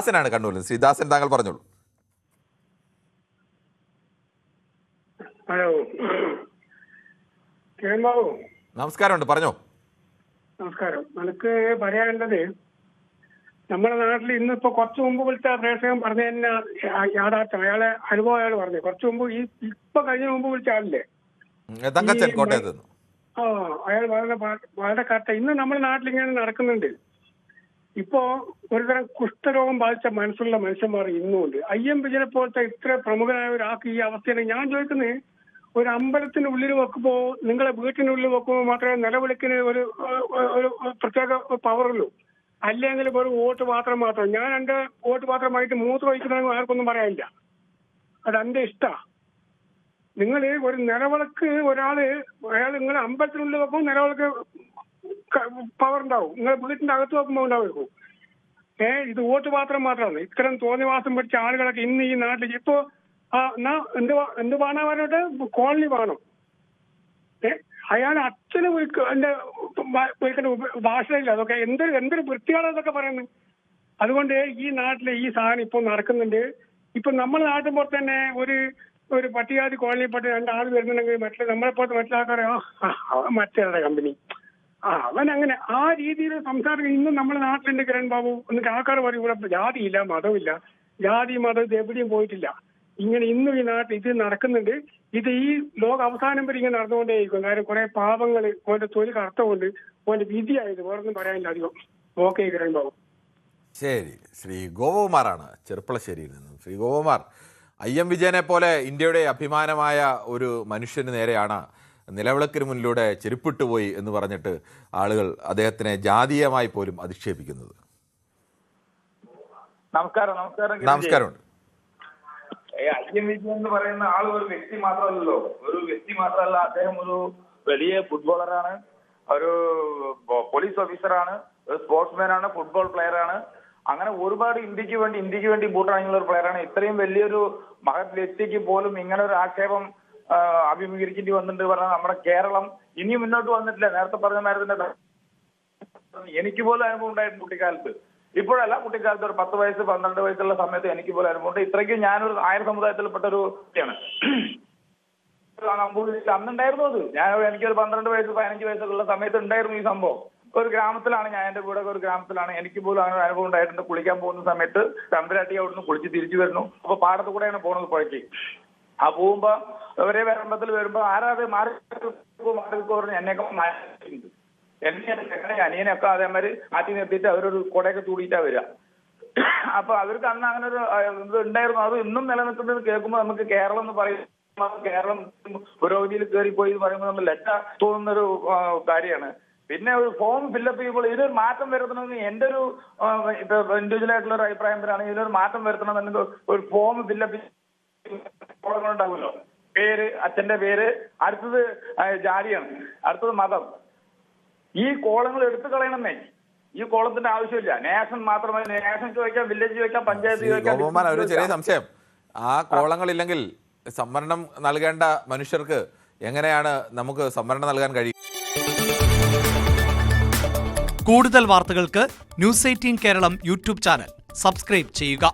ദാസനാണ് കണ്ണൂരിൽ. ശ്രീ ദാസൻ, താങ്കൾ പറഞ്ഞോളൂ. ഹലോ കിരൺ ബാബു, നമസ്കാരമുണ്ട്, പറഞ്ഞോ. നമസ്കാരം. എനിക്ക് പറയാനുള്ളത്, നമ്മുടെ നാട്ടിൽ ഇന്നിപ്പോ കുറച്ചു മുമ്പ് വിളിച്ച പ്രേക്ഷകൻ പറഞ്ഞു തന്നെ യാഥാർത്ഥ്യം, അയാളെ അനുഭവം അയാൾ പറഞ്ഞു. കുറച്ചു മുമ്പ് ഇപ്പൊ കഴിഞ്ഞ മുമ്പ് വിളിച്ച ആളില്ലേ, തങ്കച്ചൻ, കോട്ടയത്ത് നിന്ന്. അയാൾ വളരെ കറക്റ്റ്. ഇന്ന് നമ്മുടെ നാട്ടിൽ ഇങ്ങനെ നടക്കുന്നുണ്ട്. ഇപ്പോ ഒരുതരം കുഷ്ഠരോഗം ബാധിച്ച മനസ്സുള്ള മനുഷ്യന്മാർ ഇന്നുമുണ്ട്. IM വിജയനെ പോലത്തെ ഇത്ര പ്രമുഖനായ ഒരാൾക്ക് ഈ അവസ്ഥയാണ്. ഞാൻ ചോദിക്കുന്നത്, ഒരു അമ്പലത്തിന്റെ ഉള്ളിൽ വെക്കുമ്പോ, നിങ്ങളെ വീട്ടിന്റെ ഉള്ളിൽ വെക്കുമ്പോൾ മാത്രമേ നിലവിളിക്കുന്ന ഒരു പ്രത്യേക പവറുള്ളൂ. അല്ലെങ്കിൽ ഒരു വോട്ട് മാത്രം. ഞാൻ എന്റെ വോട്ട് മാത്രമായിട്ട് മൂത്രം ഒഴിക്കുന്നതെന്ന് ആർക്കൊന്നും പറയാനില്ല. അത് എന്റെ ഇഷ്ടാ. നിങ്ങൾ ഒരു നിലവിളക്ക് അയാൾ നിങ്ങൾ അമ്പലത്തിനുള്ളിൽ വെക്കുമ്പോൾ നിലവിളക്ക് പവർ ഉണ്ടാവും, നിങ്ങൾ വീട്ടിന്റെ അകത്ത് വെക്കുമ്പോൾ ഉണ്ടാവും. ഇത് വോട്ട് മാത്രമാണ്. ഇത്തരം തോന്നിവാസം പിടിച്ച ആളുകളൊക്കെ ഇന്ന് ഈ നാട്ടിൽ ഇപ്പോ എന്ത് വേണം പറഞ്ഞിട്ട് കോളനി വേണം. അയാൾ അച്ഛന് വിളിക്കേണ്ട ഭാഷയില്ല. അതൊക്കെ എന്തൊരു വൃത്തിയാണെന്നൊക്കെ പറയുന്നത്. അതുകൊണ്ട് ഈ നാട്ടിലെ ഈ സാധനം ഇപ്പൊ നടക്കുന്നുണ്ട്. ഇപ്പൊ നമ്മുടെ നാട്ടിൻ പുറത്ത് തന്നെ ഒരു പട്ടികജാതി കോളനിയിൽപ്പെട്ട 2 ആൾ വരുന്നുണ്ടെങ്കിൽ നമ്മളെപ്പോലത്തെ മറ്റുള്ള മറ്റേ കമ്പനി അവൻ അങ്ങനെ ആ രീതിയിൽ സംസാരിക്കും. ഇന്നും നമ്മുടെ നാട്ടിലുണ്ട് കിരൺ ബാബു. എന്നിട്ട് ആൾക്കാർ പറയും ഇവിടെ ജാതിയില്ല, മതമില്ല. ജാതി മതം ഇത് എവിടെയും പോയിട്ടില്ല. ഇങ്ങനെ ഇന്നും ഈ നാട്ടിൽ ഇത് നടക്കുന്നുണ്ട്. ഇത് ഈ ലോക അവസാനം വരെ ഇങ്ങനെ നടന്നുകൊണ്ടേയിരിക്കും. കാര്യം കുറെ പാപങ്ങൾ ഓന്റെ തൊഴിൽ കറുത്തുകൊണ്ട് ഓന്റെ വിധിയായത് വേറൊന്നും പറയാനില്ല അധികം. ഓക്കെ കിരൺ ബാബു. ശരി. ശ്രീ ഗോപകുമാറാണ് ചെറുപ്പളശ്ശേരിയിൽ നിന്നും. ശ്രീ ഗോപകുമാർ, IM വിജയനെ പോലെ ഇന്ത്യയുടെ അഭിമാനമായ ഒരു മനുഷ്യന് നേരെയാണ് നിലവിളക്കിന് മുന്നിലൂടെ ചെരുപ്പിട്ട് പോയി എന്ന് പറഞ്ഞിട്ട് ആളുകൾ അദ്ദേഹത്തിനെ ജാതീയമായി പോലും അധിക്ഷേപിക്കുന്നത്. നമസ്കാരമുണ്ട്. IM വിജയൻ എന്ന് പറയുന്ന ആൾ ഒരു വ്യക്തി മാത്രമല്ലല്ലോ. അദ്ദേഹം ഒരു വലിയ ഫുട്ബോളറാണ്, ഒരു പോലീസ് ഓഫീസറാണ്, ഒരു സ്പോർട്സ്മാൻ ആണ്, ഫുട്ബോൾ പ്ലെയർ ആണ്. അങ്ങനെ ഒരുപാട് ഇന്ത്യക്ക് വേണ്ടി ബൂട്ടണിഞ്ഞുള്ള ഒരു പ്ലെയർ ആണ്. ഇത്രയും വലിയൊരു മഹത് വ്യക്തിക്ക് പോലും ഇങ്ങനെ ഒരു ആക്ഷേപം അഭിമുഖീകരിക്കേണ്ടി വന്നിട്ട് പറഞ്ഞാൽ നമ്മുടെ കേരളം ഇനിയും മുന്നോട്ട് വന്നിട്ടില്ല. നേരത്തെ പറഞ്ഞ മാരത്തിന്റെ എനിക്ക് പോലും അനുഭവം ഉണ്ടായിരുന്നു കുട്ടിക്കാലത്ത്. ഇപ്പോഴല്ല, കുട്ടിക്കാലത്ത് ഒരു 10 വയസ്സ് 12 വയസ്സുള്ള സമയത്ത് എനിക്ക് പോലും അനുഭവമുണ്ട്. ഇത്രയ്ക്കും ഞാനൊരു നായർ സമുദായത്തിൽപ്പെട്ട ഒരു വ്യക്തിയാണ്. അന്നുണ്ടായിരുന്നു അത്. എനിക്കൊരു 12 വയസ്സ് 15 വയസ്സുള്ള സമയത്ത് ഉണ്ടായിരുന്നു ഈ സംഭവം. ഒരു ഗ്രാമത്തിലാണ് ഞാൻ, എന്റെ കൂടെ ഒരു ഗ്രാമത്തിലാണ്. എനിക്ക് പോലും അങ്ങനെ അനുഭവം ഉണ്ടായിട്ടുണ്ട്. കുളിക്കാൻ പോകുന്ന സമയത്ത് തമ്പുരാട്ടി അവിടുന്ന് കുളിച്ച് തിരിച്ചു വരുന്നു. അപ്പൊ പാടത്ത് കൂടെയാണ് പോകുന്നത് പുഴയ്ക്ക്. ആ പോകുമ്പോ ഒരേ വരമ്പത്തിൽ വരുമ്പോ ആരാതെ മാറി പറഞ്ഞ് എന്നെയൊക്കെ അനിയനൊക്കെ അതേമാതിരി മാറ്റി നിർത്തിയിട്ട് അവരൊരു കുടയൊക്കെ തൂടിയിട്ടാ വരിക. അപ്പൊ അവർക്ക് അന്ന് അങ്ങനെ ഒരു ഇത് ഉണ്ടായിരുന്നു. അത് ഇന്നും നിലനിൽക്കുന്നത് കേൾക്കുമ്പോൾ നമുക്ക് കേരളം എന്ന് പറയുമ്പോൾ, കേരളം പുരോഗതിയിൽ കയറിപ്പോയി എന്ന് പറയുമ്പോൾ നമ്മൾ ലജ്ജ തോന്നുന്നൊരു കാര്യമാണ്. പിന്നെ ഒരു ഫോം ഫില്ലപ്പ് ചെയ്യുമ്പോൾ ഇതിനൊരു മാറ്റം വരുത്തണമെന്ന് എന്റെ ഒരു ഇൻഡിവിജ്വൽ ആയിട്ടുള്ള ഒരു അഭിപ്രായം തരാണ്. ഇതിനൊരു മാറ്റം വരുത്തണമെന്നുണ്ടെങ്കിൽ ഒരു ഫോം ഫില്ലപ്പ് ഉണ്ടാവുമല്ലോ, പേര്, അച്ഛന്റെ പേര്, അടുത്തത് ജാതിയാണ്, അടുത്തത് മതം. ഈ കോളങ്ങൾ എടുത്തു കളയണമെന്നേ. ഈ കോളത്തിന്റെ ആവശ്യമില്ല. നേഷൻ മാത്രമേ, നേഷൻ ചോദിക്കാം, വില്ലേജ് ചോദിക്കാം, പഞ്ചായത്ത് ചോദിക്കാം. ഒരു ചെറിയ സംശയം, ആ കോളങ്ങളില്ലെങ്കിൽ സംവരണം നൽകേണ്ട മനുഷ്യർക്ക് എങ്ങനെയാണ് നമുക്ക് സംവരണം നൽകാൻ കഴിയും? കൂടുതൽ വാർത്തകൾക്ക് News 18 Keralam YouTube channel subscribe ചെയ്യുക.